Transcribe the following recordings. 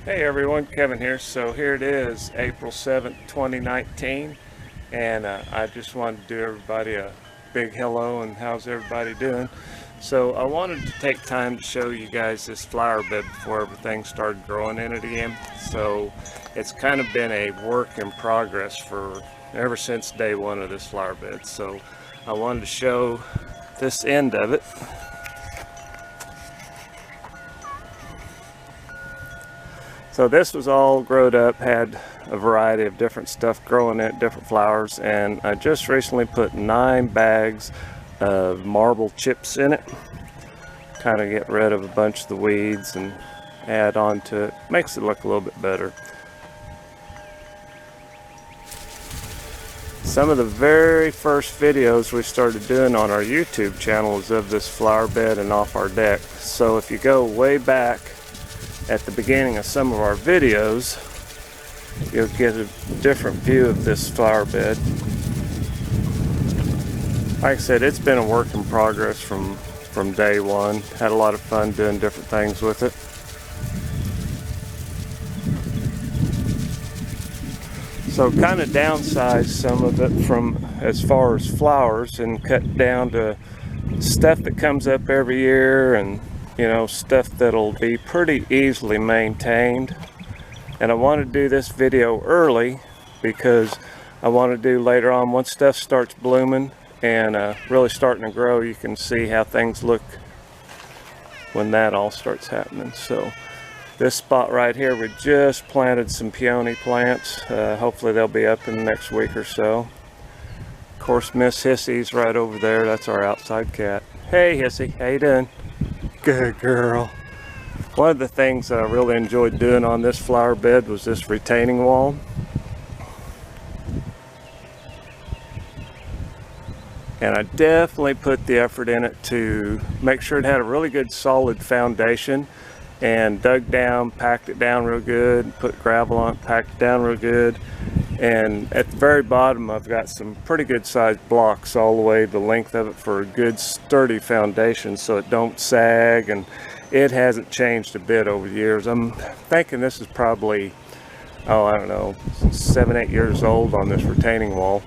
Hey everyone, Kevin here. So here it is, April 7th, 2019, and I just wanted to do everybody a big hello and how's everybody doing. So I wanted to take time to show you guys this flower bed before everything started growing in it again. So it's kind of been a work in progress for ever since day one of this flower bed. So I wanted to show this end of it. So this was all growed up, had a variety of different stuff growing in it, different flowers, and I just recently put 9 bags of marble chips in it. Kind of get rid of a bunch of the weeds and add on to it. Makes it look a little bit better. Some of the very first videos we started doing on our YouTube channel is of this flower bed and off our deck. So if you go way back at the beginning of some of our videos, you'll get a different view of this flower bed. Like I said, it's been a work in progress from day one. Had a lot of fun doing different things with it. So kind of downsized some of it from as far as flowers and cut down to stuff that comes up every year and stuff that'll be pretty easily maintained. And I want to do this video early because I want to do later on, once stuff starts blooming and really starting to grow, you can see how things look when that all starts happening. So this spot right here, we just planted some peony plants. Hopefully they'll be up in the next week or so. Of course, Miss Hissy's right over there. That's our outside cat. Hey Hissy, how you doing? Good girl. One of the things I really enjoyed doing on this flower bed was this retaining wall. And I definitely put the effort in it to make sure it had a really good solid foundation, and dug down, packed it down real good, put gravel on it, packed it down real good. And at the very bottom I've got some pretty good sized blocks all the way the length of it for a good sturdy foundation so it don't sag, and it hasn't changed a bit over the years. I'm thinking this is probably, I don't know, 7-8 years old on this retaining wall.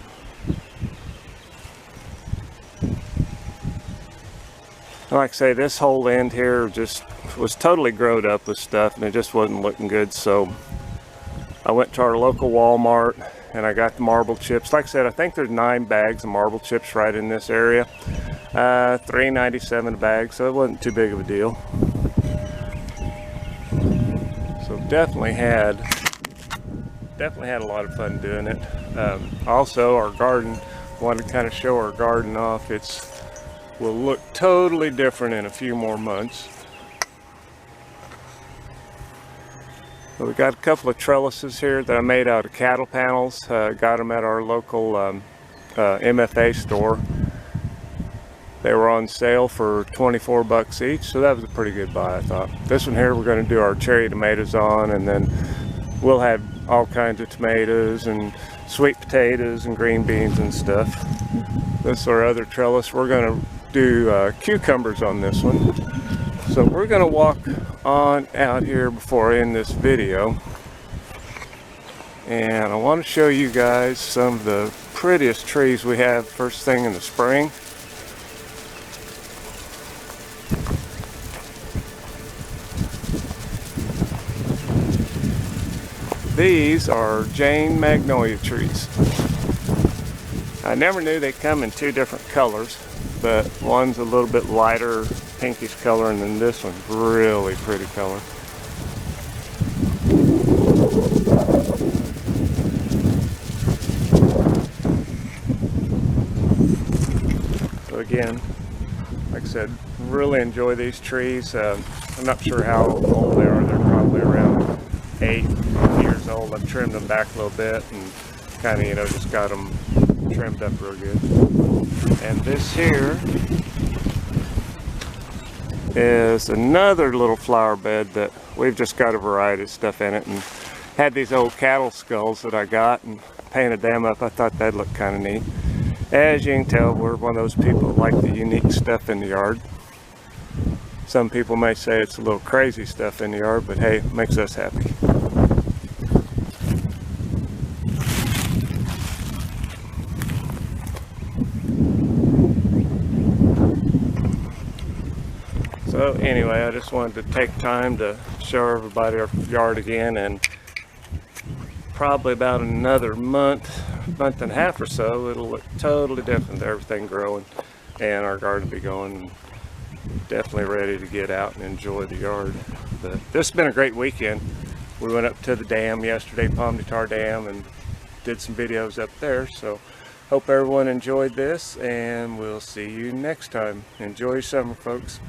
Like I say, this whole end here just was totally growed up with stuff and it just wasn't looking good. So I went to our local Walmart and I got the marble chips. Like I said, I think there's 9 bags of marble chips right in this area. $3.97 a bag, so it wasn't too big of a deal. So definitely had a lot of fun doing it. Also, our garden, wanted to kind of show our garden off. Will look totally different in a few more months. So we got a couple of trellises here that I made out of cattle panels. Got them at our local MFA store. They were on sale for 24 bucks each, so that was a pretty good buy, I thought. This one here we're going to do our cherry tomatoes on, and then we'll have all kinds of tomatoes and sweet potatoes and green beans and stuff. This is our other trellis. We're going to do cucumbers on this one. So we're going to walk on out here before I end this video, and I want to show you guys some of the prettiest trees we have first thing in the spring. These are Jane magnolia trees. I never knew they come in 2 different colors, but one's a little bit lighter pinkish color, and then this one's really pretty color. So again, like I said, really enjoy these trees. I'm not sure how old they are. They're probably around 8 years old. I've trimmed them back a little bit and kind of, just got them trimmed up real good. And this here is another little flower bed that we've just got a variety of stuff in it, and had these old cattle skulls that I got and painted them up. I thought that'd look kind of neat. As you can tell, we're one of those people that like the unique stuff in the yard. Some people may say it's a little crazy stuff in the yard, but hey, it makes us happy. So anyway, I just wanted to take time to show everybody our yard again, and probably about another month and a half or so, it'll look totally different. Everything growing, and our garden will be going, and definitely ready to get out and enjoy the yard. But this has been a great weekend. We went up to the dam yesterday, Palm de Tar Dam, and did some videos up there. So hope everyone enjoyed this, and we'll see you next time. Enjoy your summer, folks.